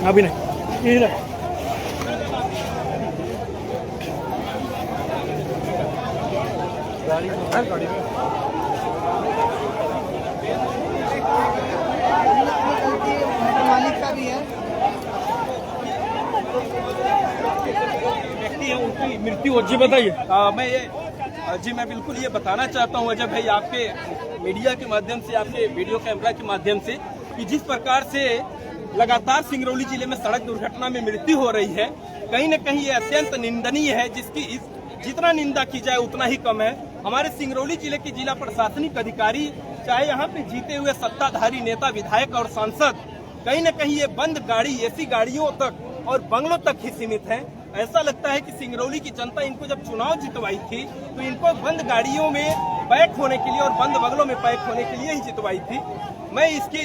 अभी नहीं इधर गाड़ी में मालिक का भी है, व्यक्ति है उनकी मृत्यु हो। जी बताइए। मैं बिल्कुल ये बताना चाहता हूँ अजय भाई, आपके मीडिया के माध्यम से, आपके वीडियो कैमरा के माध्यम से, कि जिस प्रकार से लगातार सिंगरौली जिले में सड़क दुर्घटना में मृत्यु हो रही है, कहीं न कहीं ये अत्यंत निंदनीय है, जिसकी जितना निंदा की जाए उतना ही कम है। हमारे सिंगरौली जिले के जिला प्रशासनिक अधिकारी, चाहे यहाँ पे जीते हुए सत्ताधारी नेता, विधायक और सांसद, कहीं न कहीं ये बंद गाड़ी, ऐसी गाड़ियों तक और बंगलों तक ही सीमित है। ऐसा लगता है कि सिंगरौली की जनता इनको जब चुनाव जितवाई थी तो इनको बंद गाड़ियों में पैक होने के लिए और बंद बंगलों में पैक होने के लिए ही जितवाई थी। मैं इसकी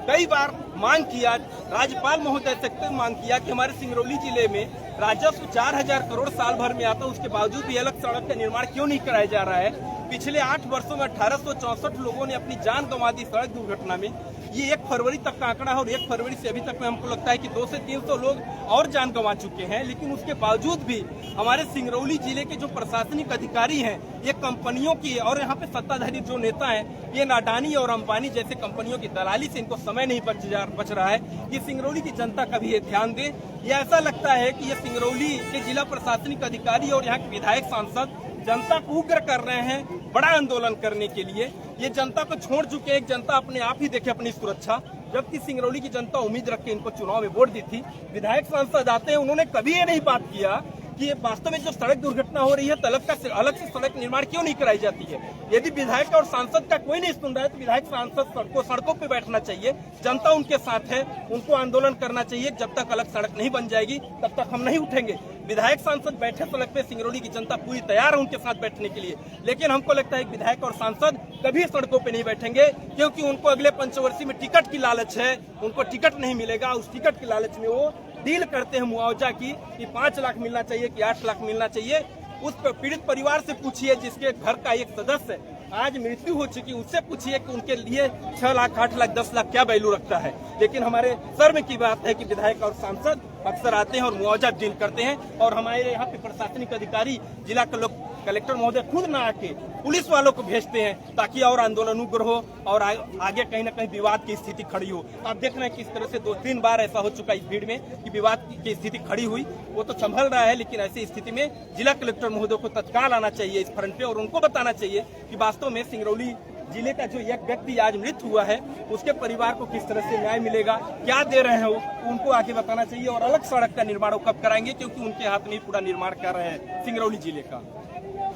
कई बार मांग किया, राज्यपाल महोदय से मांग किया कि हमारे सिंगरौली जिले में राजस्व 4000 करोड़ साल भर में आता, उसके बावजूद भी अलग सड़क का निर्माण क्यों नहीं कराया जा रहा है। पिछले 8 वर्षों में 1864 लोगों ने अपनी जान गंवा दी सड़क दुर्घटना में। ये 1 फरवरी तक का आंकड़ा है और 1 फरवरी से अभी तक में हमको लगता है कि 200 से 300 लोग और जान गंवा चुके हैं। लेकिन उसके बावजूद भी हमारे सिंगरौली जिले के जो प्रशासनिक अधिकारी हैं, ये कंपनियों की और यहाँ पे सत्ताधारी जो नेता हैं, ये अडानी और अंबानी जैसे कंपनियों की दलाली से इनको समय नहीं बच रहा है कि सिंगरौली की जनता का भी ये ध्यान दे। ये ऐसा लगता है कि ये सिंगरौली के जिला प्रशासनिक अधिकारी और यहाँ के विधायक सांसद जनता को उग्र कर रहे हैं बड़ा आंदोलन करने के लिए। ये जनता को छोड़ चुके हैं, जनता अपने आप ही देखे अपनी सुरक्षा, जबकि सिंगरौली की जनता उम्मीद रख के इनको चुनाव में वोट दी थी। विधायक सांसद आते हैं, उन्होंने कभी ये नहीं बात किया कि वास्तव में जो सड़क दुर्घटना हो रही है तो अलग से सड़क निर्माण क्यों नहीं कराई जाती है। यदि विधायक और सांसद का कोई नहीं सुन रहा है तो विधायक सांसद सड़कों पे बैठना चाहिए, जनता उनके साथ है, उनको आंदोलन करना चाहिए। जब तक अलग सड़क नहीं बन जाएगी तब तक हम नहीं उठेंगे। विधायक सांसद बैठे सड़क पे, सिंगरौली की जनता पूरी तैयार है उनके साथ बैठने के लिए, लेकिन हमको लगता है कि विधायक और सांसद कभी सड़कों पे नहीं बैठेंगे, क्योंकि उनको अगले पंचवर्षीय में टिकट की लालच है, उनको टिकट नहीं मिलेगा। उस टिकट की लालच में वो डील करते हैं मुआवजा की, कि 5 लाख मिलना चाहिए कि 8 लाख मिलना चाहिए। उस पीड़ित परिवार से पूछिए जिसके घर का एक सदस्य आज मृत्यु हो चुकी, उससे पूछिए कि उनके लिए 6 लाख, 8 लाख, 10 लाख क्या वैल्यू रखता है। लेकिन हमारे शर्म की बात है कि विधायक और सांसद अक्सर आते हैं और मुआवजा डील करते हैं, और हमारे यहाँ पे प्रशासनिक अधिकारी, जिला कलेक्टर महोदय खुद न आके पुलिस वालों को भेजते हैं ताकि और आंदोलन उग्र हो और आगे कहीं न कहीं विवाद की स्थिति खड़ी हो। आप देख रहे हैं किस तरह से 2-3 बार ऐसा हो चुका इस भीड़ में कि विवाद की स्थिति खड़ी हुई। वो तो संभल रहा है, लेकिन ऐसी स्थिति में जिला कलेक्टर महोदय को तत्काल आना चाहिए इस फ्रंट पे और उनको बताना चाहिए कि वास्तव में सिंगरौली जिले का जो एक व्यक्ति आज मृत्यु हुआ है उसके परिवार को किस तरह से न्याय मिलेगा, क्या दे रहे हैं वो, उनको आगे बताना चाहिए। और अलग सड़क का निर्माण वो कब कराएंगे, क्योंकि उनके हाथ में पूरा निर्माण कर रहे हैं सिंगरौली जिले का।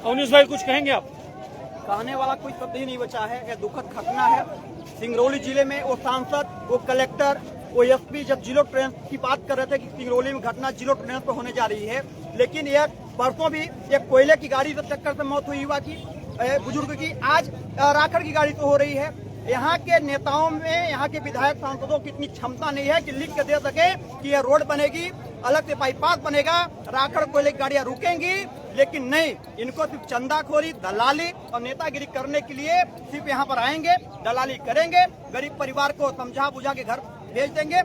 अवनीश भाई कुछ कहेंगे आप? कहने वाला कोई शब्द ही नहीं बचा है। यह दुखद घटना है सिंगरौली जिले में। वो सांसद, वो कलेक्टर, वो एसपी जब जिलो ट्रेन की बात कर रहे थे कि सिंगरौली में घटना जिलो ट्रेन पर होने जा रही है, लेकिन यह परसों भी एक कोयले की गाड़ी से टक्कर से मौत हुई युवा की, बुजुर्ग की, आज राखड़ की गाड़ी तो हो रही है। यहाँ के नेताओं में, यहाँ के विधायक सांसदों की इतनी क्षमता नहीं है कि लिख के दे सके कि यह रोड बनेगी, अलग से बाईपास बनेगा, राखड़ कोयले की गाड़ियां रुकेंगी। लेकिन नहीं, इनको सिर्फ चंदाखोरी, दलाली और नेतागिरी करने के लिए सिर्फ यहाँ पर आएंगे, दलाली करेंगे, गरीब परिवार को समझा बुझा के घर भेज देंगे।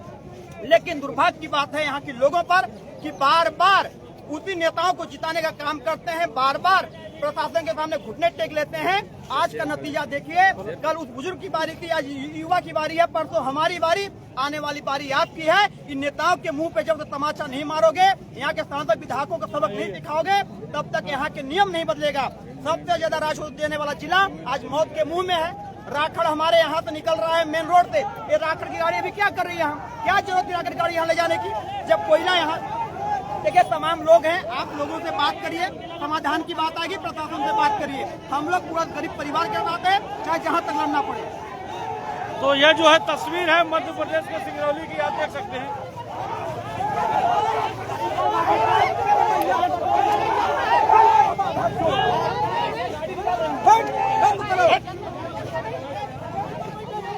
लेकिन दुर्भाग्य की बात है यहाँ के लोगों पर कि बार बार उसी नेताओं को जिताने का काम करते हैं, बार बार प्रशासन के सामने घुटने टेक लेते हैं। आज का नतीजा देखिए, कल उस बुजुर्ग की बारी थी, आज युवा की बारी है, परसों हमारी बारी, आने वाली बारी आपकी है। इन नेताओं के मुंह पे जब तक तमाचा नहीं मारोगे, यहाँ के सांसद विधायकों का सबक नहीं दिखाओगे, तब तक यहाँ के नियम नहीं बदलेगा। सबसे ज्यादा राजस्व देने वाला जिला आज मौत के मुंह में है। राखड़ हमारे यहाँ से निकल रहा है मेन रोड से, ये राखड़ की गाड़ी अभी क्या कर रही है यहाँ? क्या जरूरत है राखड़ की गाड़ी यहाँ ले जाने की, जब कोयला यहाँ। देखिए तमाम लोग हैं, आप लोगों से बात करिए, समाधान की बात आएगी, प्रशासन से बात करिए। हम लोग पूरा गरीब परिवार के साथ हैं, चाहे जहाँ तक लड़ना पड़े। तो यह जो है तस्वीर है मध्य प्रदेश के सिंगरौली की, आप देख सकते हैं।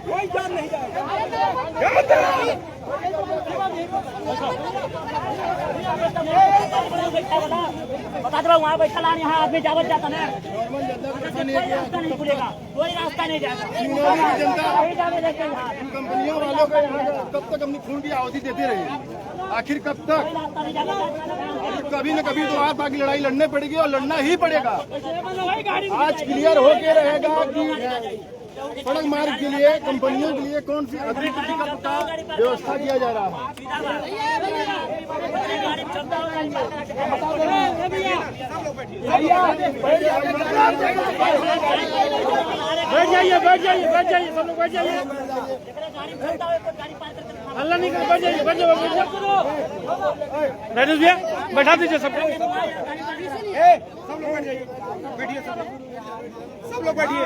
कोई जान नहीं जाएगा। बता दो वहाँ बैठा ला यहाँ आदमी जावत जाता ना, कोई रास्ता नहीं खुलेगा, कोई रास्ता नहीं जाएगा। कंपनियों वालों को यहाँ कब तक अपनी खून की आहुति देते रहे? आखिर कब तक? कभी न कभी तो आप आगे लड़ाई लड़ने पड़ेगी और लड़ना ही पड़ेगा। आज क्लियर होके रहेगा कि सड़क मार्ग के लिए कंपनियों के लिए कौन सी अतिरिक्त टिकट का व्यवस्था किया जा रहा है। बैठ जाइए बैठ जाइए बैठ जाइए, सब लोग बैठ जाइए, हल्ला नहीं कर, बैठ जाइए बैठ जाओ भैया, बैठा दीजिए सबको, सब लोग बैठ जाइए, बैठिए सब लोग बैठिए।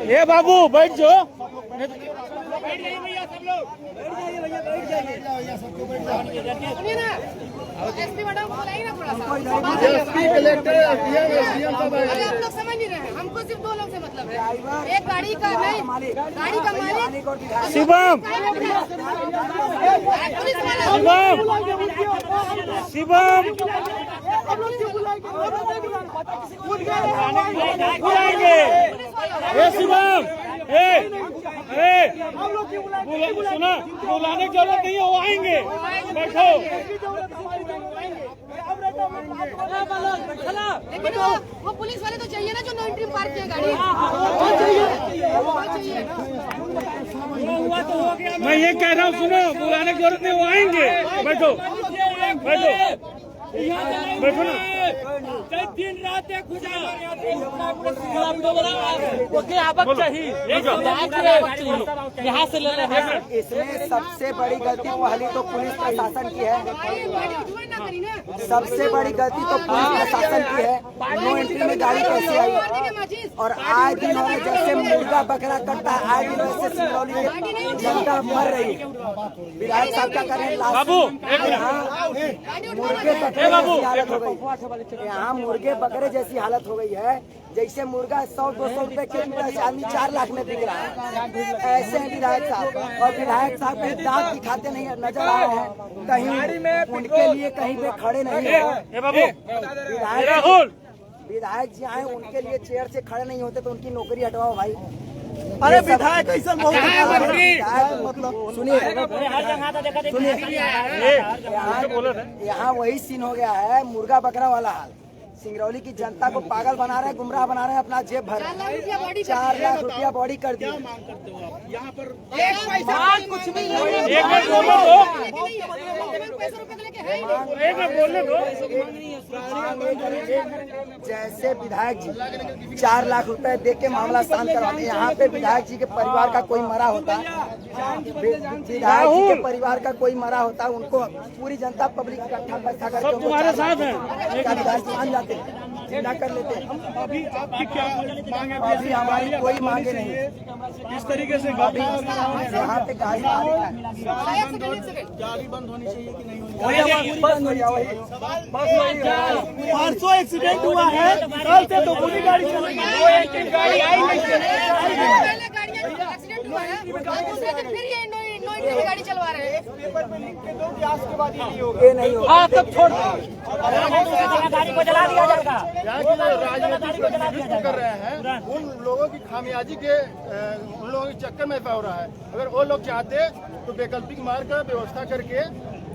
ये बाबू बैठ जाओ, बैठ जाइए भैया सब लोग, बैठ जाइए भैया, बैठ जाइए सबको, बैठ जाइए। एसपी मैडम को बुलाइए ना थोड़ा सा। एसपी कलेक्टर सीएम सब अरे आप लोग समझ नहीं रहे हैं, हमको सिर्फ दो लोग से मतलब है, एक गाड़ी का नहीं, गाड़ी का मालिक शिवम, पुलिस वाला शिवम बुलाएंगे, ए शिवम, सुना, बुलाने की जरूरत नहीं है, वो आएंगे, बैठो। लेकिन वो पुलिस वाले तो चाहिए ना जो नो एंट्री पार्क किया गाड़ी। मैं ये कह रहा हूँ, सुनो, बुलाने की जरूरत नहीं, वो आएंगे, बैठो बैठो बैठो ना। दिन रात यहाँ से ले रहे हैं। इसमें सबसे बड़ी गलती पहली तो पुलिस प्रशासन की है, सबसे बड़ी गलती तो पुलिस प्रशासन की है। नो एंट्री में गाड़ी कैसे आई? और आए दिन हो जैसे मुर्गा बकरा कटता है, आए दिन वैसे सिंगरौली में जनता मर रही है। विधायक साहब क्या करें, बाबू मुर्गे बकरे जैसी हालत हो गई, यहाँ मुर्गे बकरे जैसी हालत हो गई है। जैसे मुर्गा 100-200 रुपए के से आदमी 4 लाख में बिक रहा है, ऐसे हैं विधायक साहब। और विधायक साहब के दांत दिखाते नहीं नजर आ रहे हैं, कहीं उनके लिए कहीं पे खड़े नहीं है। विधायक जी आए, उनके लिए चेयर से खड़े नहीं होते तो उनकी नौकरी हटवाओ भाई। अरे विधायक ऐसा मतलब सुनिए, यहाँ वही सीन हो गया है, मुर्गा बकरा वाला हाल। सिंगरौली की जनता को पागल बना रहे हैं, गुमराह बना रहे हैं, अपना जेब भर रहे हैं। 4 लाख रुपया बॉडी कर दिया। यहाँ पर कुछ भी जैसे विधायक जी 4 लाख रुपए दे के मामला शांत करवाते हैं। यहाँ पे विधायक जी के परिवार का कोई मरा होता, विधायक जी के परिवार का कोई मरा होता, उनको पूरी जनता पब्लिक इकट्ठा पैसा करके तुम्हारे साथ है, विधायक मान जाते, जिंदा कर लेते। अभी आपकी क्या मांग है? अभी हमारी कोई मांगे नहीं। इस तरीके से यहाँ पे गाड़ी बंद होनी चाहिए कि नहीं होनी वही 500 एक्सीडेंट हुआ है, कल से तो पूरी गाड़ी चलेगी। गाड़ी आई नहीं, पहले गाड़ियाँ एक्सीडेंट हुआ है, दूसरे दिन फिर ये नो एंट्री में गाड़ी चलवा रहे हैं। पेपर में लिख के दो कि आज के बाद ये नहीं होगा। ये नहीं होगा। तब छोड़ गाड़ी को जला दिया जाएगा। राजनीतिक कर रहे हैं, उन लोगों की खामियाजी के उन लोगों के चक्कर में हो रहा है। अगर वो लोग चाहते तो वैकल्पिक मार्ग का व्यवस्था करके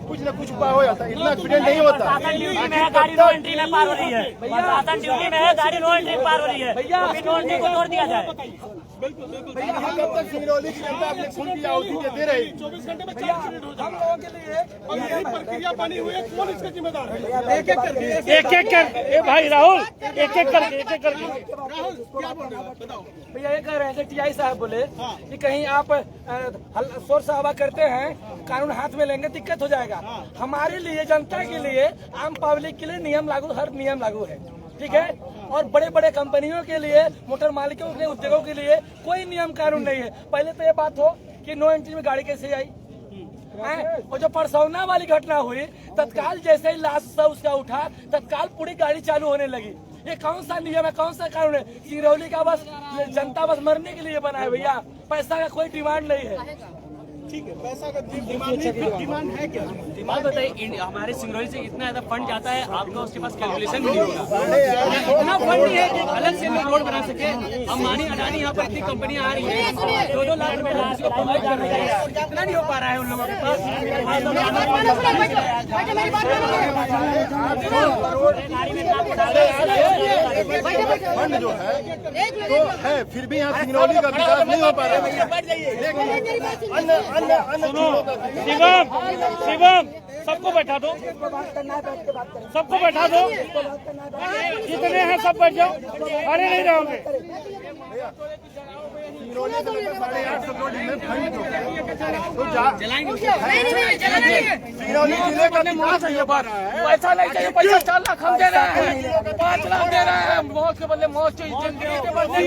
कुछ न कुछ उपाय हो जाता है, इतना एक्सीडेंट नहीं होता। ड्यूटी में है, गाड़ी नो एंट्री में पार हो रही है। प्रशासन ड्यूटी में है, गाड़ी नो एंट्री पार हो रही है, अभी नो एंट्री को तोड़ दिया जाए। यहाँ कब तक सिंगरौली की जनता अपने खून की आहुति देते रही? 24 घंटे में 4 एक्सीडेंट हो जाए। हम लोगों के लिए अब यही प्रक्रिया बनी हुई है, कौन इसका जिम्मेदार है? एक एक कर, ए भाई राहुल, एक एक करके राहुल क्या बोल रहे हो बताओ। भैया ये कह रहे हैं टीआई साहब बोले कि कहीं आप शोर शराबा करते हैं, कानून हाथ में लेंगे दिक्कत हो जाएगा। हमारे लिए, जनता के लिए, आम पब्लिक के लिए नियम लागू, हर नियम लागू है, ठीक है। और बड़े बड़े कंपनियों के लिए, मोटर मालिकों के उद्योगों के लिए कोई नियम कानून नहीं है। पहले तो ये बात हो कि नो एंट्री में गाड़ी कैसे आई, और जो परसौना वाली घटना हुई, तत्काल जैसे ही लाश सा उसका उठा, तत्काल पूरी गाड़ी चालू होने लगी। ये कौन सा नियम है, कौन सा कानून है? सिंगरौली का बस जनता बस मरने के लिए बना है भैया, पैसा का कोई डिमांड नहीं है। ठीक है, पैसा का डिमांड है क्या? बात बताइए, हमारे सिंगरौली से इतना ज्यादा फंड जाता है, आपका उसके पास कैलकुलेशन भी नहीं होगा। इतना फंड नहीं है कि अलग से लोग रोड बना सके। अंबानी अडानी यहाँ पर इतनी कंपनियां आ रही है, 2-2 लाख रुपए उसको प्रोवाइड कर रही है, इतना नहीं हो पा रहा है उन लोगों के पास। फंड जो है तो है, फिर भी यहाँ सिंगरौली का विकास नहीं हो पा रहा है। शिवम सबको बैठा दो, सबको बैठा दो, जितने हैं सब बैठ जाओ, अरे नहीं रहोगे। सिंगरौली जिले में 850 करोड़ में फंड जो है तो सिंगरौली जिले का विकास नहीं हो पा रहा है। पैसा नहीं चाहिए, पैसा 4 लाख हम दे रहे हैं, 5 लाख दे रहे हैं, मौत के बदले मौत चाहिए, जिंदगी के बदले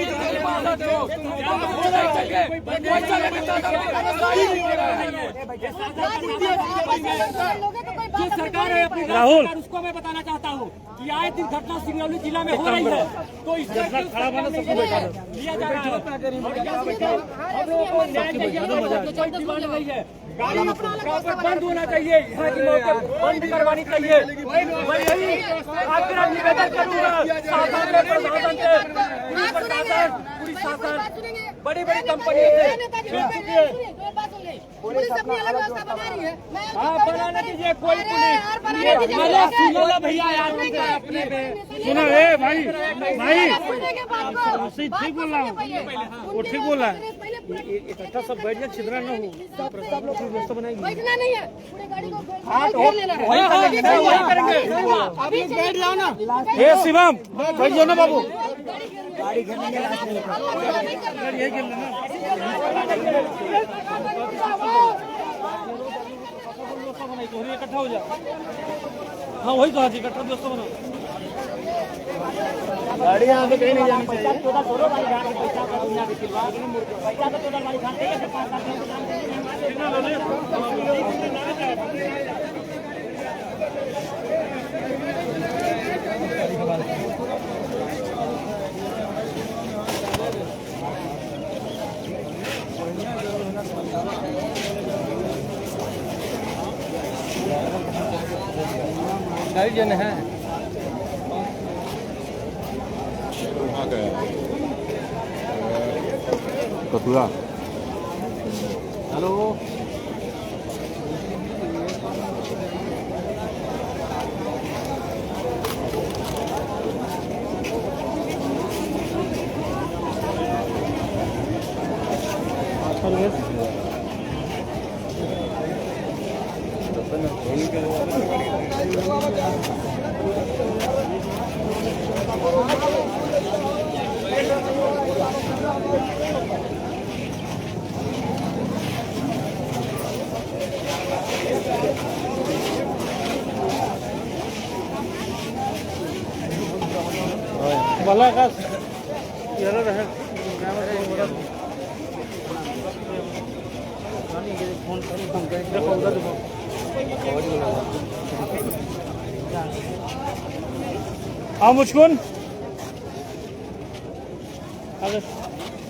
जो सरकार है अपनी राहुल, उसको मैं बताना चाहता हूँ कि आए दिन घटना सिंगरौली जिला में हो रही है, तो इसका लिया जा रहा है। हम लोगों को न्याय चाहिए, डिमांड नहीं है, गाड़ी बंद होना चाहिए, यहाँ की मौत बंद करवानी चाहिए। आपके निवेदन करूँगा पूरी शासन, बड़ी बड़ी कंपनी बनाने दीजिए, कोई पुलिस भैया अपने सुनो, ए भाई ठीक बोल रहा हूँ, वो ठीक बोल रहा है। इकट्ठा सब बैठ जाए, छिद्रा न हो, सब लोग व्यवस्था बनाएंगे। बैठना नहीं है, पूरी गाड़ी को अभी बैठ जाओ ना। हे शिवम बैठ जाओ ना बाबू, गाड़ी घेरने में यही खेल लेना। इकट्ठा हो जाए, हाँ वही कहा, इकट्ठा व्यवस्था बनाओ। गाड़ी यहाँ पे कहीं नहीं जानी चाहिए। गाड़ी जन है कतुरा। हेलो, भला का यार रहे फोन देखो उधर देखो। हाँ मुझकुन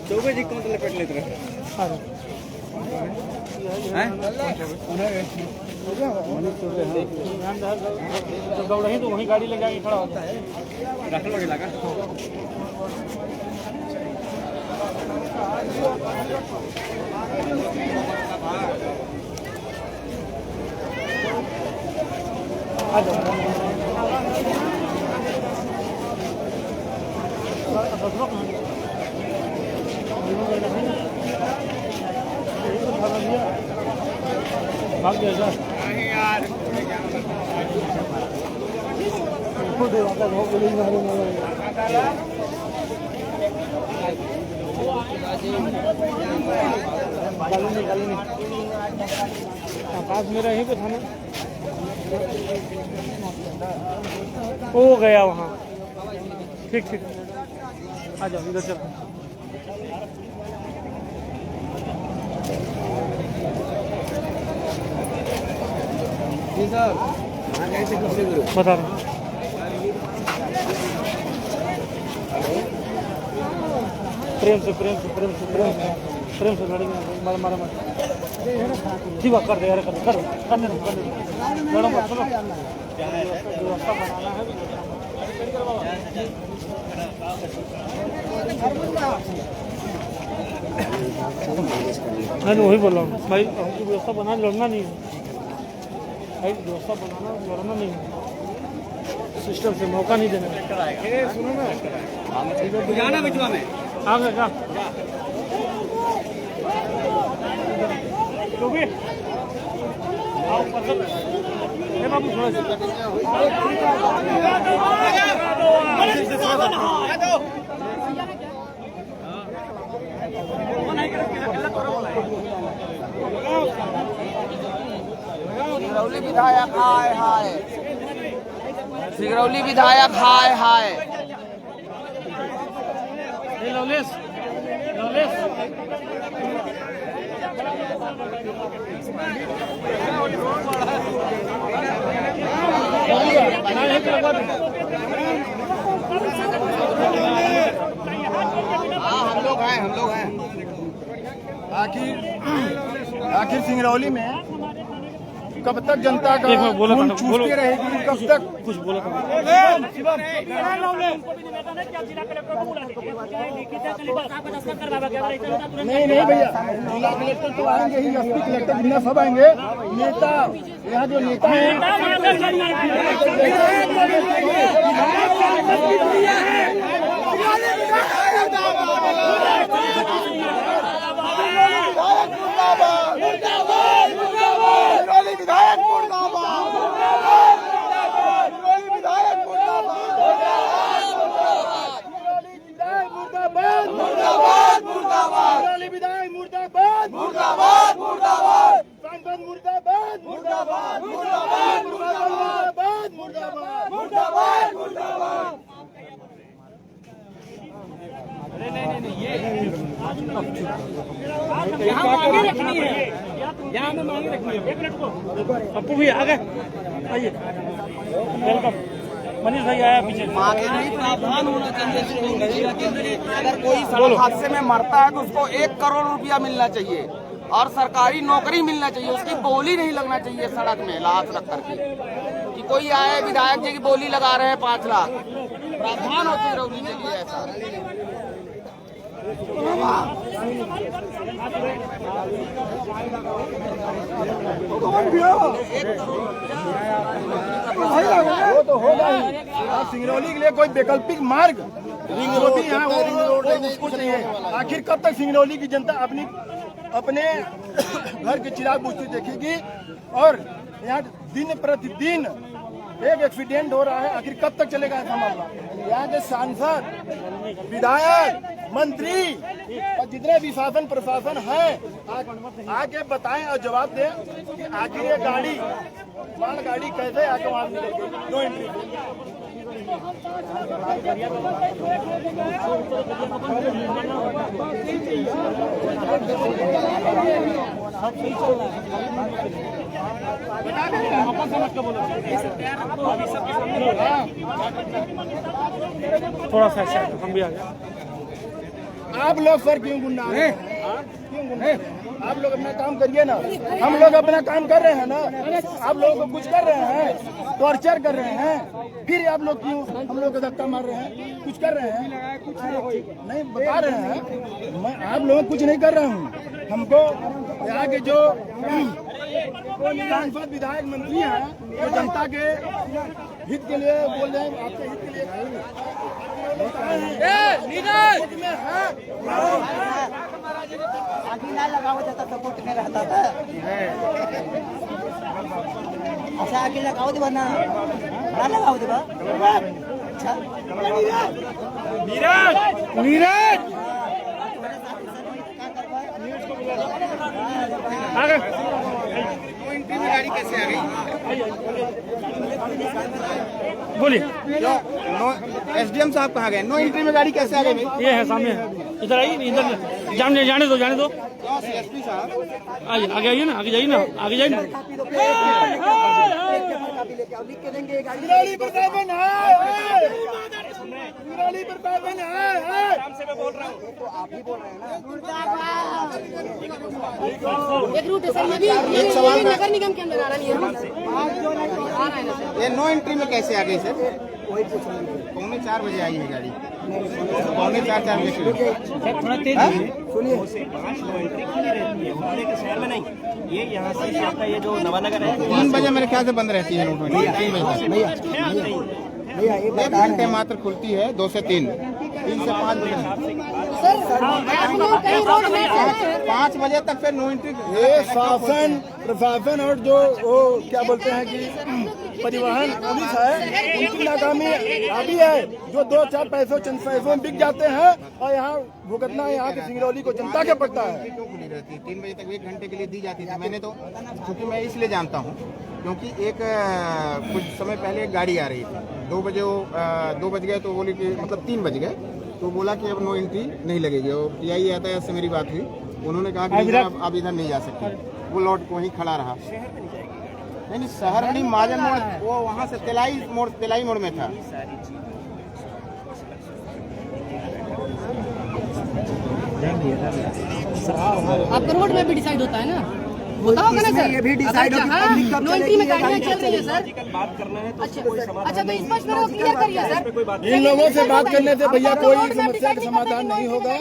चौबे जी कौन लपेट लेते रहे दौड़ रही तो वहीं गाड़ी ले जाके खड़ा होता है। राखल बड़ी लगा भाग गया यार, पास मेरा यहीं पे था ना, वो गया वहाँ। ठीक ठीक, आ जाओ इधर चलो। जी साहब बता रहा हूँ। प्रेम से प्रेम से प्रेम से प्रेम से प्रेम से लड़ेंगे, मारा मारा मारा ठीक बात कर दे यार, कर करने लड़ो मत, चलो व्यवस्था बनाना है। मैं तो वही बोल रहा हूँ भाई, हमको व्यवस्था बनाना, लड़ना नहीं है भाई, व्यवस्था बनाना लड़ना नहीं है, सिस्टम से मौका नहीं देना। सुनो ना, जाना बिचवा में आगे जा तो भी आओ पसंद है बाबू, थोड़ा सा सिंगरौली विधायक हाय हाय, सिंगरौली विधायक हाय हाय। लवलेस लवलेस हम लोग हैं आखिर सिंगरौली में कब तक जनता का खून चूसती रहेगी, कब तक कुछ बोला था। नहीं भैया, जिला कलेक्टर तो आएंगे ही, एसपी कलेक्टर जितना सब आएंगे, नेता यहाँ जो नेता है पप्पू भी आ गए, आइए वेलकम। मनीष भाई आया पीछे। आगे भी प्रावधान होना चाहिए सिंगरौली के लिए, अगर कोई सड़क हादसे में मरता है तो उसको 1 करोड़ रुपया मिलना चाहिए और सरकारी नौकरी मिलना चाहिए, उसकी बोली नहीं लगना चाहिए सड़क में लाश रख करके कि कोई आए विधायक जी की बोली लगा रहे हैं 5 लाख। प्रावधान हो सिंगरौली के लिए ऐसा। वो तो होगा ही। सिंगरौली के लिए कोई वैकल्पिक मार्ग रिंग रोड यहाँ उसको चाहिए। आखिर कब तक सिंगरौली की जनता अपने घर के चिराग बुझती देखेगी? और यहाँ दिन प्रतिदिन एक एक्सीडेंट हो रहा है, आखिर कब तक चलेगा ऐसा मामला? यहाँ के सांसद, विधायक, मंत्री और जितने भी शासन प्रशासन है आके बताएं और जवाब दें कि आखिर ये मालगाड़ी कैसे आके वहाँ निकल गई नो एंट्री। थोड़ा सा हम भी आ गए। आप लोग सर क्यों गुंडा हैं? क्यों गुंडा? आप लोग अपना काम करिए ना, हम लोग अपना काम कर रहे हैं ना, आप लोगों को कुछ कर रहे हैं, टॉर्चर कर रहे हैं, फिर आप लोग क्यों हम लोग को धक्का मार रहे हैं? कुछ कर रहे हैं? नहीं बता रहे हैं, मैं आप लोगों को कुछ नहीं कर रहा हूँ। हमको यहाँ के जो सांसद, विधायक, मंत्री हैं जो जनता के हित के लिए बोल रहे हैं, आपके हित के लिए लगाओ जाता सपोर्ट में रहता था, अच्छा आगे लगाओ दे ना लगाओ दे। अच्छा नीरज गाड़ी कैसे आ गई? बोलिए। एसडीएम साहब कहाँ गए? नो एंट्री में गाड़ी कैसे आ गई? ये है सामने, इधर आइए, इधर जाने दो एसपी साहब आइए, आगे आइए ना, आगे जाइए ना, आगे जाइए ना। लिख के देंगे गाड़ी सिंगरौली प्रशासन है। आराम से मैं बोल रहा हूँ। तो आप ही बोल रहे हैं ना। एक रूट है सर, ये भी नगर निगम के अंदर आ रहा नहीं है। ये नो एंट्री में कैसे आ गई सर? वही पूछ रहे हैं। 3:45 बजे आई है गाड़ी, 3:45 बजे शुरू। सुनिए, शहर में नहीं, ये यहाँ से आपका ये जो नवानगर है 3 बजे मेरे ख्याल से बंद रहती है नोट 3 बजे तक। भैया ये 1 घंटे मात्र खुलती है, 2 से 3, 3 से 5 बजे। सर आप लोग कहीं रोड में 5 बजे तक फिर नो एंट्री। ये शासन प्रशासन और जो वो क्या बोलते हैं कि परिवहन पुलिस है, उनकी नाकामी अभी है, जो 2-4 पैसों चंद पैसों में बिक जाते हैं और यहाँ भुगतना यहाँ के सिंगरौली को जनता के पड़ता है। क्यों खुली रहती है? 3 बजे तक 1 घंटे के लिए दी जाती थी। मैंने तो, क्योंकि मैं इसलिए जानता हूँ क्योंकि एक कुछ समय पहले एक गाड़ी आ रही थी, 2 बजे वो 2 बज गए तो बोली कि मतलब 3 बज गए तो बोला कि अब नो एंट्री नहीं लगेगी। और PI यातायात से मेरी बात हुई, उन्होंने कहा कि अब इधर नहीं जा सकते, वो लौट को वहीं खड़ा रहा। नहीं शहर नहीं, महाजन मोड़, वो वहाँ से तेलाई मोड़ में था। आपका रोड में भी डिसाइड होता है ना, होता होगा ना सर। ये भी डिसाइड होगी पब्लिक कब नो एंट्री में गाड़ियाँ चल रही है सर। बात करना है तो अच्छा तो स्पष्ट करो, क्लियर करिए सर। इन लोगों से बात करने से भैया कोई समस्या का समाधान नहीं होगा।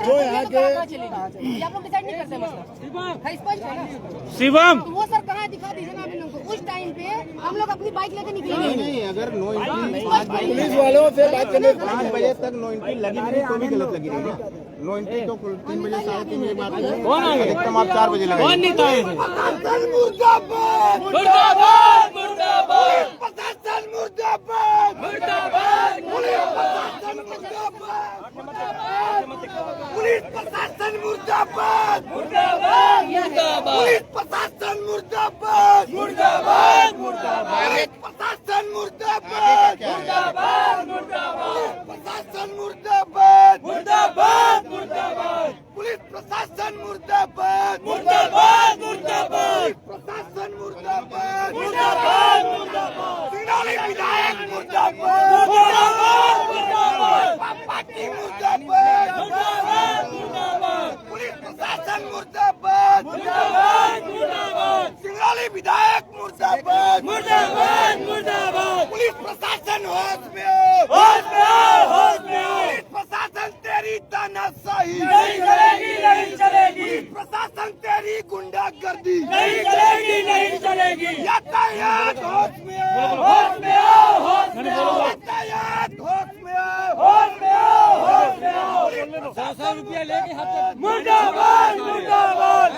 जो यहाँ के आप लोग डिसाइड नहीं करते मसला, स्पष्ट है ना। शिवम तो वो सर कहाँ दिखा दीजिए ना आप इन लोगों को। उस टाइम पे हम लोग अपनी बाइक लेकर निकलेंगे। नहीं, अगर नो एंट्री पुलिस वालों से बात करने 5 बजे तक नो एंट्री लगी नहीं तो भी गलत लगी नहीं ना। नो एंट्री तो 3 बजे 3:30 बजे बात अधिकतम आप 4 बजे लगाएंगे। प्रशासन मुर्दाबाद, मुर्दाबाद, मुर्दाबाद, प्रशासन मुर्दाबाद, मुर्दाबाद, पुलिस प्रशासन मुर्दाबाद, पुलिस प्रशासन मुर्दाबाद, मुर्दाबाद, पुलिस प्रशासन मुर्दाबाद, मुर्दाबाद, पुलिस प्रशासन मुर्दाबाद, मुर्दाबाद, प्रशासन मुर्दाबाद, मुर्दाबाद, पुलिस प्रशासन मुर्दाबाद, मुर्दाबाद, प्रशासन मुर्दाबाद, मुर्दाबाद, सिंगरौली विधायक मुर्दाबाद, पार्टी मुर्दाबाद, पुलिस प्रशासन मुर्दाबाद, सिंगरौली विधायक मुर्दाबाद, पुलिस प्रशासन होश में आओ, पुलिस प्रशासन तेरी तानाशाही नहीं चलेगी, पुलिस प्रशासन तेरी गुंडागर्दी नहीं चलेगी, यातायात होश में आओ, यातायात होश में आओ, 100 रुपया लेके हाथ मुर्दाबाद, मुर्दाबाद।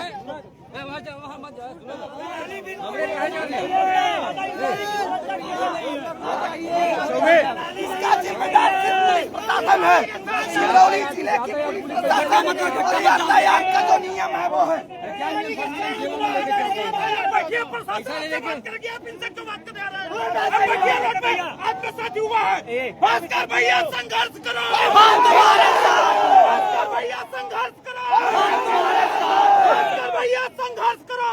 इसका जिम्मेदार पुलिस प्रशासन है। सिंगरौली जिले की पुलिस प्रशासन और यातायात का जो नियम है वो है। आपके साथ हुआ है, भास्कर भैया संघर्ष करो, भास्कर भैया संघर्ष करो, भास्कर भैया संघर्ष करो।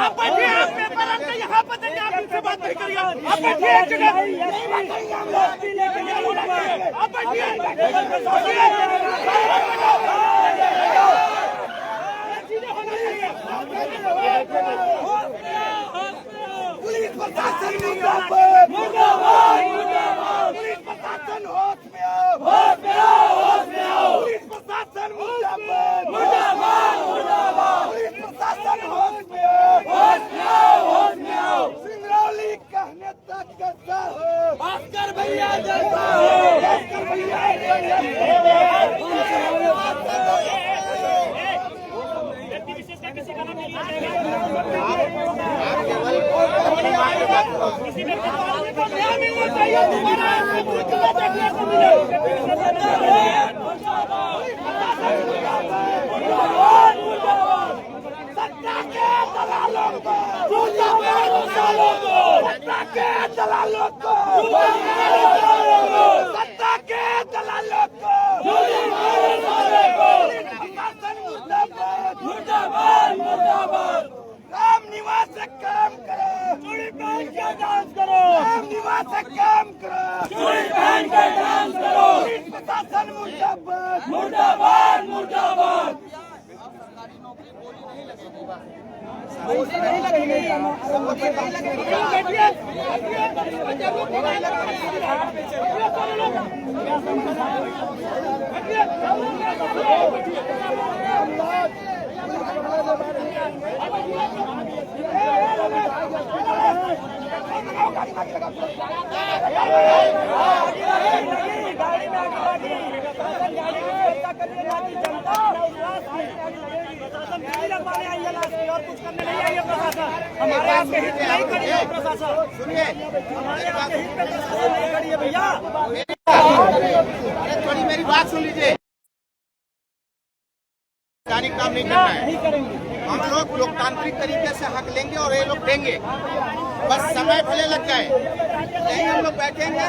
आप बैठिए, आप पेपर आपके यहाँ पर देंगे, आप इनसे बात नहीं करिए। आप बैठिए एक जगह, नहीं बैठेंगे हम लोग, आप बैठिए। पुलिस प्रशासन मुर्दाबाद, पुलिस प्रशासन होश में आओ, पुलिस प्रशासन मुर्दाबाद, पुलिस प्रशासन होश में आओ, सिंगरौली कहने तक कैसा हो, भास्कर भैया जैसा हो, भास्कर भैया राम निवास से काम करो, चूड़ी पहन के डांस करो। मुर्दाबाद मुर्दाबाद। थोड़ी मेरी बात सुन लीजिए। काम नहीं करना है। हम लोग लोकतांत्रिक तरीके से हक लेंगे और ये लोग देंगे, बस समय भले लग जाए। यही हम लोग बैठेंगे।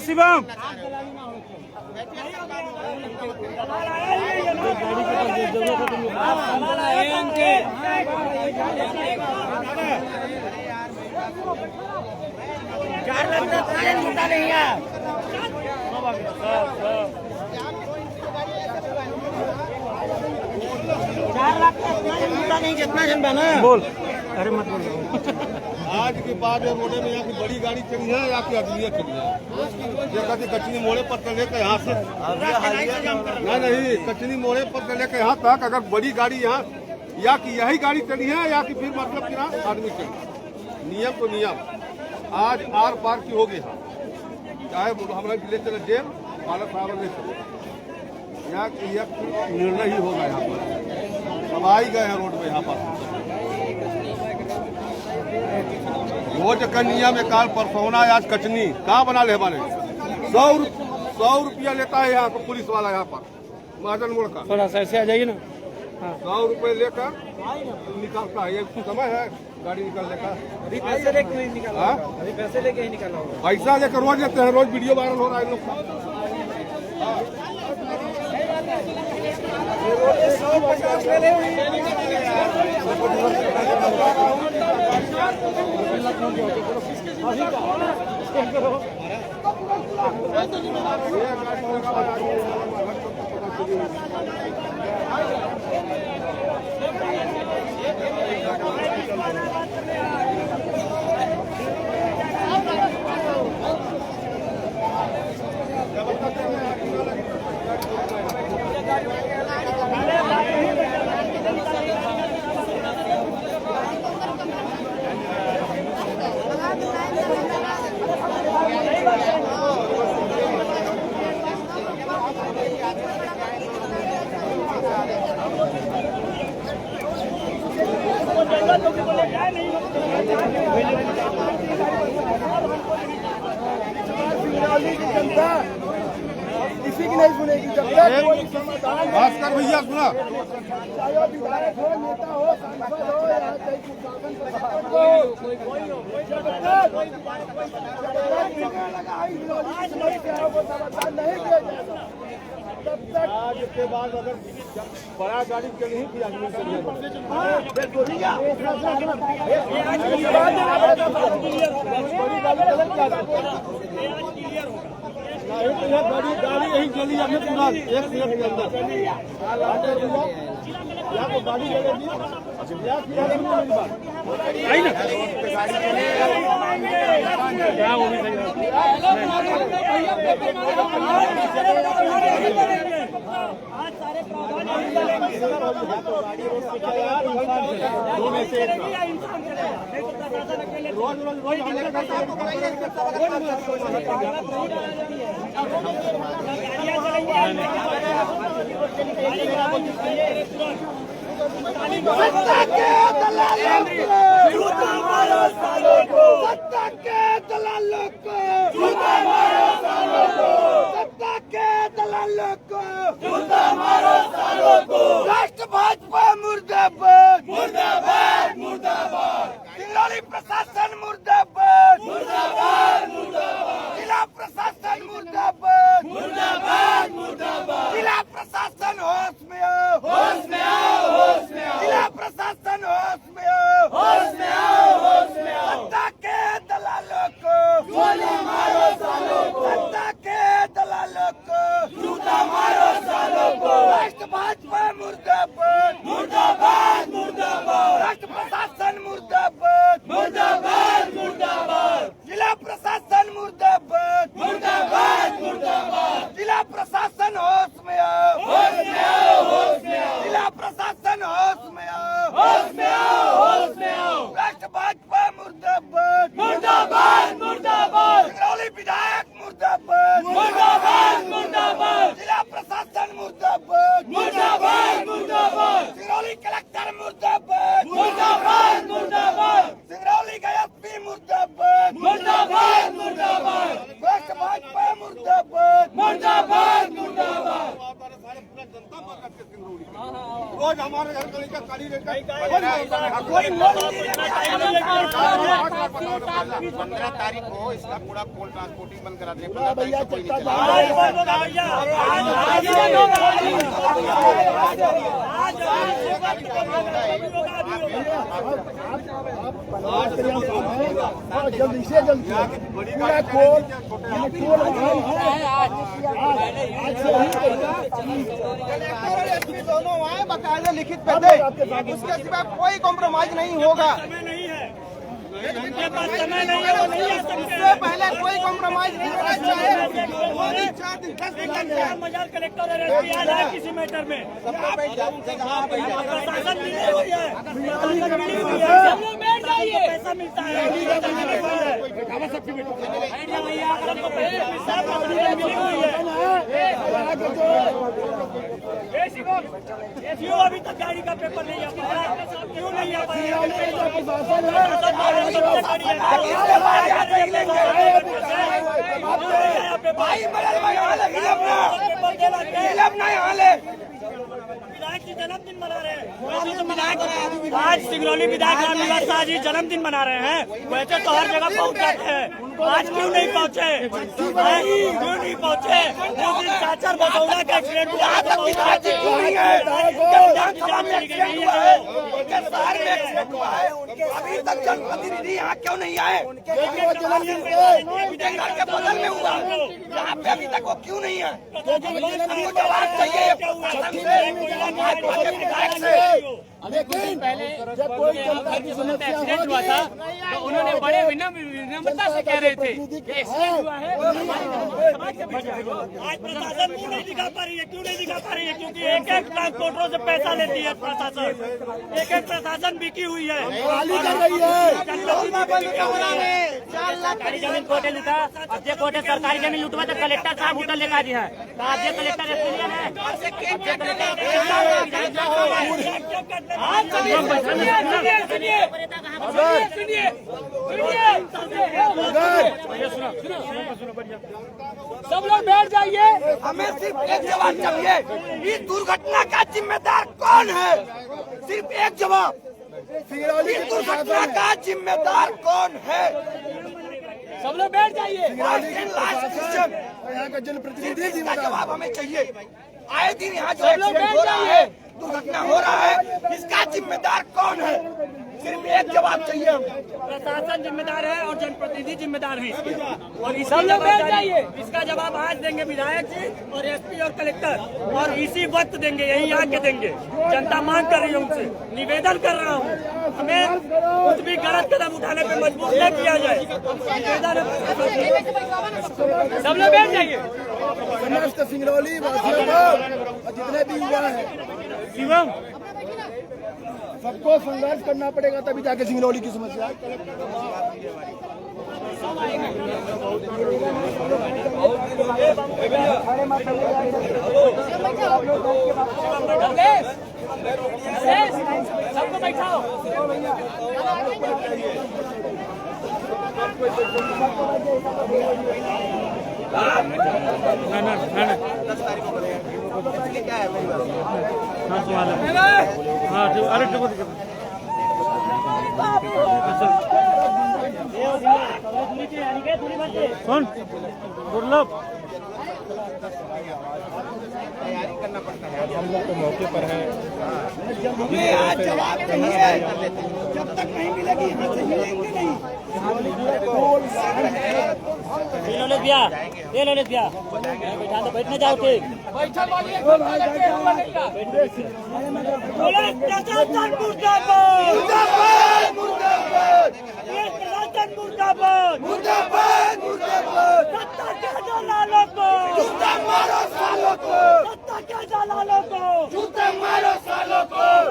शिवम बोल। अरे मत बोल। आज के बाद ये रोडे में यहाँ की बड़ी गाड़ी चली है या की अगली चली है। ये कहती कचनी मोड़े पर से लेकर यहाँ से नहीं कचनी मोड़े पर से लेकर यहाँ तक अगर बड़ी गाड़ी यहाँ या कि यही गाड़ी चली है या कि फिर मतलब कि ना आदमी चली। नियम तो नियम आज आर पार की होगी। यहाँ चाहे हमारे जिले चले जेल बालक साहब ले चले, यहाँ निर्णय ही होगा। यहाँ पर अब आ ही गए हैं रोड पे। यहाँ पर रोज का नियम है। काल परसोना आज कचनी कहाँ बना ले हमारे 100 रुपया लेता है यहाँ को पुलिस वाला। यहाँ पर महाजन मोड़ का थोड़ा सा ऐसे आ जाइए ना। 100 रुपये लेकर निकालता है। ये समय है गाड़ी निकालने का। पैसे लेके नहीं निकाला, पैसे लेके ही निकाला होगा। पैसा लेकर रोज लेते हैं। रोज वीडियो वायरल हो रहा है लोग का। किसी की नहीं सुनेगी जब तक कोई समाधान। भास्कर भैया सुना, चाहे विधायक हो, नेता हो, सांसद हो या कोई प्रशासन प्रशासन हो, जब तक समस्या है वो समाधान नहीं किया जाएगा तब तक। आज के बाद अगर बड़ा गाड़ी चली ही थी आदमी गाड़ी यही चली है पूरा 1 मिनट के अंदर। या तो गाड़ी चलेगी या आई ना क्या वो भी सही आज सारे प्रावधान दलालों को सालों को, जूता मारो सालों को। राष्ट्र भाजपा मुर्दाबाद, मुर्दाबाद, मुर्दाबाद। सिंगरौली प्रशासन मुर्दाबाद, मुर्दाबाद, मुर्दाबाद। जिला प्रशासन मुर्दाबाद, मुर्दाबाद, मुर्दाबाद। जिला प्रशासन होश में आओ, होश में आओ, होश में आओ। जिला प्रशासन होश में आओ, होश में आओ, होश में आओ। सत्ता के दलालों को गोली मारो सालों को, सत्ता के दलालों को जूता मारो सालों को। राष्ट्र भाजपा मुर्दाबाद, मुर्दाबाद, मुर्दाबाद। राष्ट्र प्रशासन मुर्दाबाद, मुर्दाबाद, मुर्दाबाद। जिला प्रशासन मुर्दाबाद, मुर्दाबाद, मुर्दाबाद। जिला प्रशासन होश में आओ, होश में आओ, होश में आओ। जिला प्रशासन होश में आओ, होश में आओ, होश में आओ। राष्ट्र भाजपा मुर्दाबाद, मुर्दाबाद, मुर्दाबाद। सिंगरौली विधायक मुर्दाबाद, मुर्दाबाद, मुर्दाबाद। जिला प्रशासन मुर्दाबाद, मुर्दाबाद, मुर्दाबाद। सिंगरौली कलेक्टर मुर्दाबाद, मुर्दाबाद, मुर्दाबाद। सिंगरौली का एसपी मुर्दाबाद, मुर्दाबाद, मुर्दाबाद। राष्ट्र भाजपा मुर्दाबाद, मुर्दाबाद, मुर्दाबाद। रोज हमारे घर का काली रेखा 15 तारीख को इसका पूरा कोल ट्रांसपोर्टिंग बंद करा दें। 15 तारीख को कोई नहीं चलेगा। जल्दी से जल्दी पूरा कोल दोनों आए बकायदा लिखित पे दे, उसके सिवा कोई कॉम्प्रोमाइज नहीं होगा। इससे पहले कोई कॉम्प्रोमाइज नहीं होना चाहिए। मजाक कलेक्टर और एसपी आया है किसी मैटर में, प्रशासन मिली हुई है, पैसा मिलता है, क्यों अभी तक गाड़ी का पेपर नहीं है? क्यों नहीं आ पाया? विधायक जी जन्मदिन मना रहे हैं। आज सिंगरौली विधायक रामनिवास शाह जी जन्मदिन मना रहे हैं, वैसे तो हर जगह पहुँच जाते हैं, आज क्यों नहीं पहुँचे? क्यों नहीं पहुँचे? उस दिन चाचर बसौला का एक्सीडेंट हुआ, अभी तक जनप्रतिनिधि यहाँ क्यों नहीं आए? उनके घर के बगल में हुआ, यहाँ पे अभी तक वो क्यों नहीं है? हमको जवाब चाहिए। लेकिन जब कोई जनता की समस्या हुआ था तो उन्होंने बड़े विनम्रता से कह रहे थे आज प्रशासन क्यों नहीं दिखा पा रही है? क्यों नहीं दिखा पा रही है? क्योंकि एक एक ट्रांसपोर्टरों से पैसा लेती है प्रशासन, एक एक प्रशासन बिकी हुई है। सरकारी जमीन कोटे लूटा, अब जे कोटे सरकारी जमीन लूटवा तो कलेक्टर साहब होटल लेकर दिया है, अब जे कलेक्टर सब लोग बैठ जाइए। हमें सिर्फ एक जवाब चाहिए, इस दुर्घटना का जिम्मेदार कौन है? सिर्फ एक जवाब, इस दुर्घटना का जिम्मेदार कौन है? सब लोग बैठ जाइए। यहाँ का जनप्रतिनिधि का जवाब हमें चाहिए। आए दिन यहाँ जो एक्सीडेंट हो रहा है, दुर्घटना हो रहा है, इसका जिम्मेदार कौन है? सिर्फ एक जवाब चाहिए हमें। प्रशासन जिम्मेदार है और जनप्रतिनिधि जिम्मेदार है इसके, और इसका जवाब आज देंगे विधायक जी और एसपी और कलेक्टर, और इसी वक्त देंगे, यही आके देंगे। जनता मांग कर रही है उनसे, निवेदन कर रहा हूँ, हमें कुछ भी गलत कदम उठाने पे मजबूर न किया जाए। सब लोग बैठ जाइए। समस्त सिंगरौली वासियों को और जितने भी युवा हैं, शिवम सबको संघर्ष करना पड़ेगा, तभी जाके सिंगरौली की समस्या सबको बैठाओ। ना हाँ सवाल है। हाँ ठीक, अरे कौन दुर्लभ करना पड़ता है। हम लोग तो मौके पर है। आज जवाब नहीं है, जब तक नहीं मिलेगी यहाँ से मिलेंगे नहीं। बैठा तो बैठने जाओ ठीक बैठा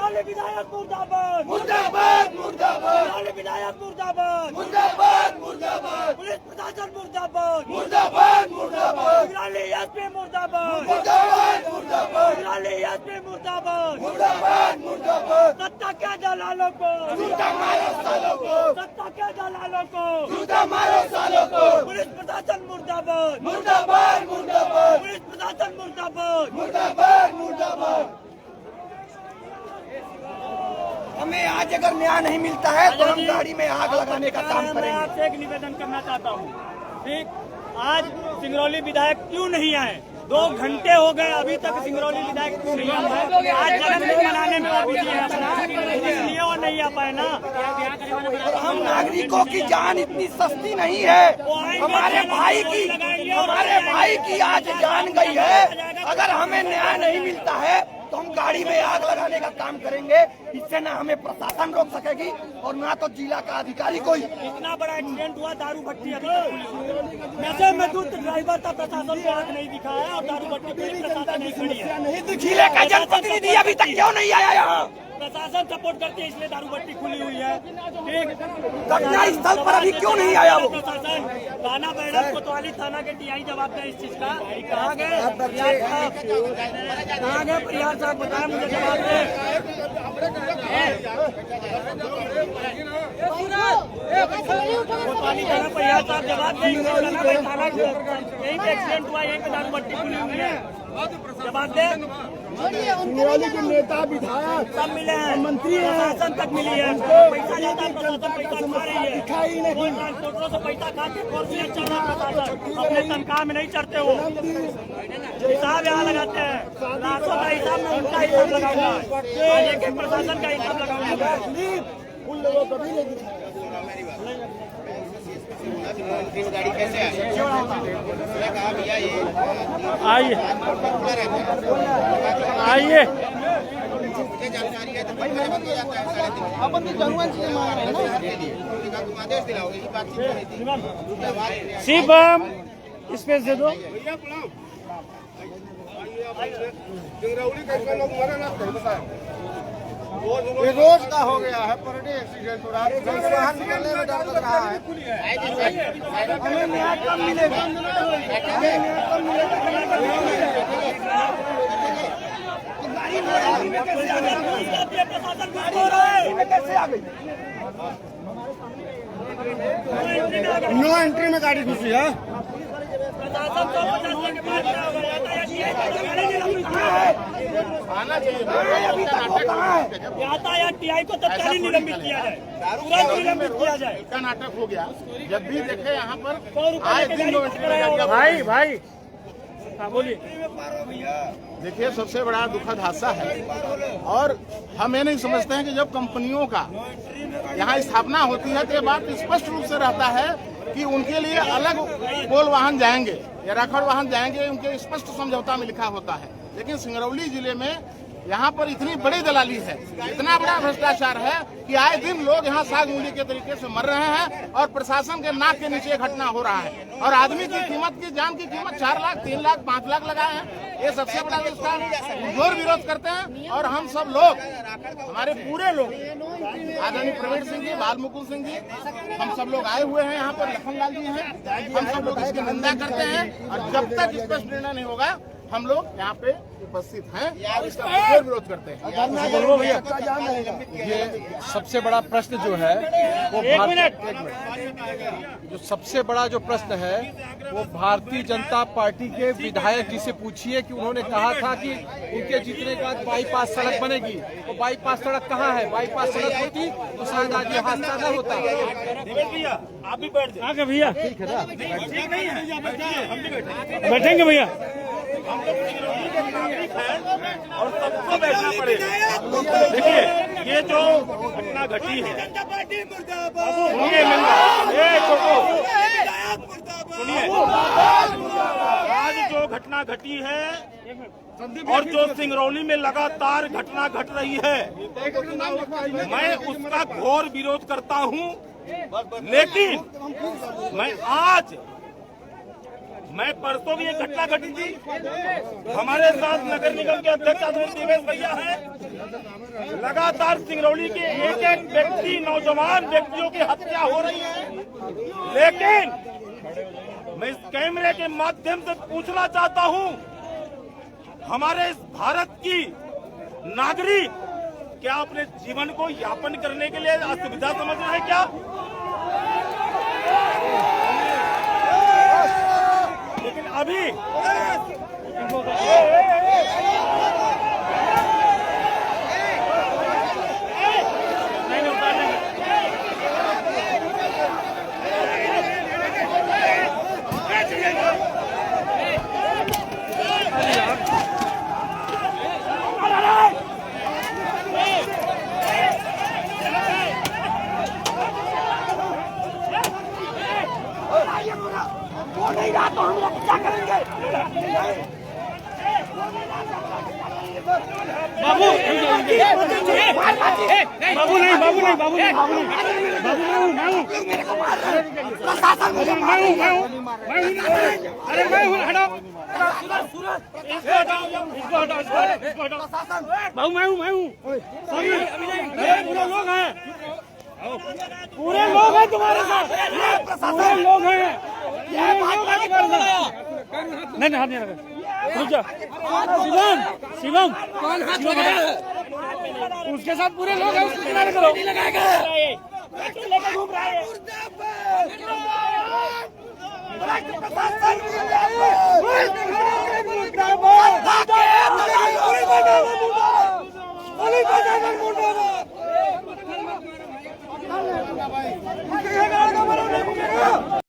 वाली विधायक मुर्दाबाद मुर्दाबाद मुर्दाबाद विधायक मुर्दाबाद मुर्दाबाद मुर्दाबाद पुलिस प्रशासन मुर्दाबाद मुर्दाबाद मुर्दाबाद एसपी मुर्दाबाद मुर्दाबाद मुर्दाबाद एसपी मुर्दाबाद मुर्दाबाद मुर्दाबाद सत्ता के दलालों को जूता मारो सालों को सत्ता के दलालों को जूता मारो सालों को पुलिस प्रशासन मुर्दाबाद मुर्दाबाद मुर्दाबाद पुलिस प्रशासन मुर्दाबाद मुर्दाबाद मुर्दाबाद। हमें आज अगर न्याय नहीं मिलता है तो हम गाड़ी में आग लगाने का काम मैं करेंगे। आपसे एक निवेदन करना चाहता हूँ, ठीक, आज सिंगरौली विधायक क्यों नहीं आए? 2 घंटे हो गए अभी तक सिंगरौली विधायक क्यों नहीं आए? आज जन्मदिन मनाने में वो बिजी है अपना, इसलिए वो नहीं आ पाए ना। हम नागरिकों की जान इतनी सस्ती नहीं है। हमारे भाई की आज जान गई है। अगर हमें न्याय नहीं मिलता है तो हम गाड़ी में आग लगाने का काम करेंगे। इससे ना हमें प्रशासन रोक सकेगी और ना तो जिला का अधिकारी कोई। इतना बड़ा एक्सीडेंट हुआ, दारू भट्टी अभी नशे में दूध ड्राइवर था, प्रशासन को आग नहीं दिखा है और दारू भट्टी पुलिस प्रशासन नहीं खड़ी है। जिले का जनप्रतिनिधि अभी तक क्यों नहीं आया यहाँ? प्रशासन सपोर्ट करती है इसलिए दारू भट्टी खुली हुई है। ठीक, घटना स्थल पर अभी क्यों नहीं आया वो? प्रशासन थाना बैठक कोतवाली थाना के टीआई जवाब दें इस चीज का। कहाँ गए परिहार साहब, बताया मुझे जवाब दें। कोतवाली थाना परिहार साहब जवाब दें। यहीं पे एक्सीडेंट हुआ, यहीं पे दारू भट्टी खुली हुई है, जवाब दें। सिंगरौली के नेता विधायक सब मिले हैं, मंत्री हैं, प्रशासन तक मिली है। पैसा जाता है, प्रशासन पैसा खा रही है। दिखाई नहीं। ट्रांसपोर्टरों से पैसा खाते फोर्स चल रहा है प्रशासन, अपने तनख्वाह में नहीं चढ़ते वो हिसाब यहाँ लगाते हैं। लाखों का हिसाब में उनका हिसाब लगाऊंगा, लेकिन प्रशासन का हिसाब लगाऊंगा। उन लोगों को भी नहीं दिखाया। आइए आइए जानकारी है तो भाई अपन तो जरूर चीजें मांग रहे हैं ना, आदेश दिलाओगे ये बातचीत शिवम स्पेस दे दो। सिंगरौली का लोग मरे ना बताए। ये रोज का हो गया है, पर डे एक्सीडेंट हो रहा है, वाहन निकलने में डर लग रहा है। हमें न्याय कब मिलेगा? कैसे आ गई? नो एंट्री में गाड़ी घुसी है। आना चाहिए अभी तक वो कहाँ है? यातायात टीआई को तत्कालीन निलंबित किया जाए, तुरंत निलंबित किया जाए। का नाटक हो गया। जब भी देखे यहाँ पर आए दिन नो एंट्री में गाड़ी। भाई भाई हाँ बोलिए। देखिए सबसे बड़ा दुखद हादसा है और हम ये नहीं समझते हैं कि जब कंपनियों का यहाँ स्थापना होती है तो ये बात स्पष्ट रूप से रहता है कि उनके लिए अलग कोल वाहन जाएंगे या रखड़ वाहन जाएंगे, उनके स्पष्ट समझौता में लिखा होता है। लेकिन सिंगरौली जिले में यहाँ पर इतनी बड़ी दलाली है, इतना बड़ा भ्रष्टाचार है कि आए दिन लोग यहाँ साग मूली के तरीके से मर रहे हैं और प्रशासन के नाक के नीचे घटना हो रहा है और आदमी की कीमत की जान की कीमत 4 लाख 3 लाख 5 लाख लगाए हैं। ये सबसे बड़ा इसका जोर विरोध करते हैं और हम सब लोग, हमारे पूरे लोग, आदरणीय प्रवीण सिंह जी, बाल मुकुंद सिंह जी, हम सब लोग आए हुए हैं यहाँ पर, लखनलाल जी हैं, हम सब लोग इसकी निंदा करते हैं और जब तक स्पष्ट निर्णय नहीं होगा हम लोग यहाँ पे उपस्थित हैं और इसका भरपूर विरोध करते हैं। ये सबसे बड़ा प्रश्न जो है वो जो सबसे बड़ा जो प्रश्न है वो भारतीय जनता पार्टी के विधायक जी से पूछिए कि उन्होंने कहा था कि उनके जीतने के बाद बाईपास सड़क बनेगी। तो बाईपास सड़क कहाँ है? बाईपास सड़क होती तो शायद आज ये हादसा न होता। आप भी बैठ जाए भैया, ठीक है ना? ठीक नहीं है, बैठेंगे भैया, और सबको बैठना पड़ेगा। देखिए ये जो घटना घटी है, सुनिए, आज जो घटना घटी है और जो सिंगरौली में लगातार घटना घट रही है, मैं उसका घोर विरोध करता हूं। लेकिन मैं परसों भी एक घटना घटी थी, हमारे साथ नगर निगम के अध्यक्ष आदरणीय दिवेश भैया हैं। लगातार सिंगरौली के एक एक व्यक्ति, नौजवान व्यक्तियों की हत्या हो रही है। लेकिन मैं इस कैमरे के माध्यम से पूछना चाहता हूं, हमारे इस भारत की नागरिक क्या अपने जीवन को यापन करने के लिए असुविधा समझ रहे हैं क्या? लेकिन अभी नहीं रहा तो हम लोग क्या करेंगे? बाबू अरे मैं हूँ, हटाओ इसको हटाओ, बाबू मैं हूँ पूरे लोग हैं, पूरे लोग हैं तुम्हारे साथ, पूरे लोग हैं, नहीं हाथ नहीं लगा, रुक जा। शिवम उसके साथ पूरे लोग हैं, उसको किनारे करो। घूम रहा है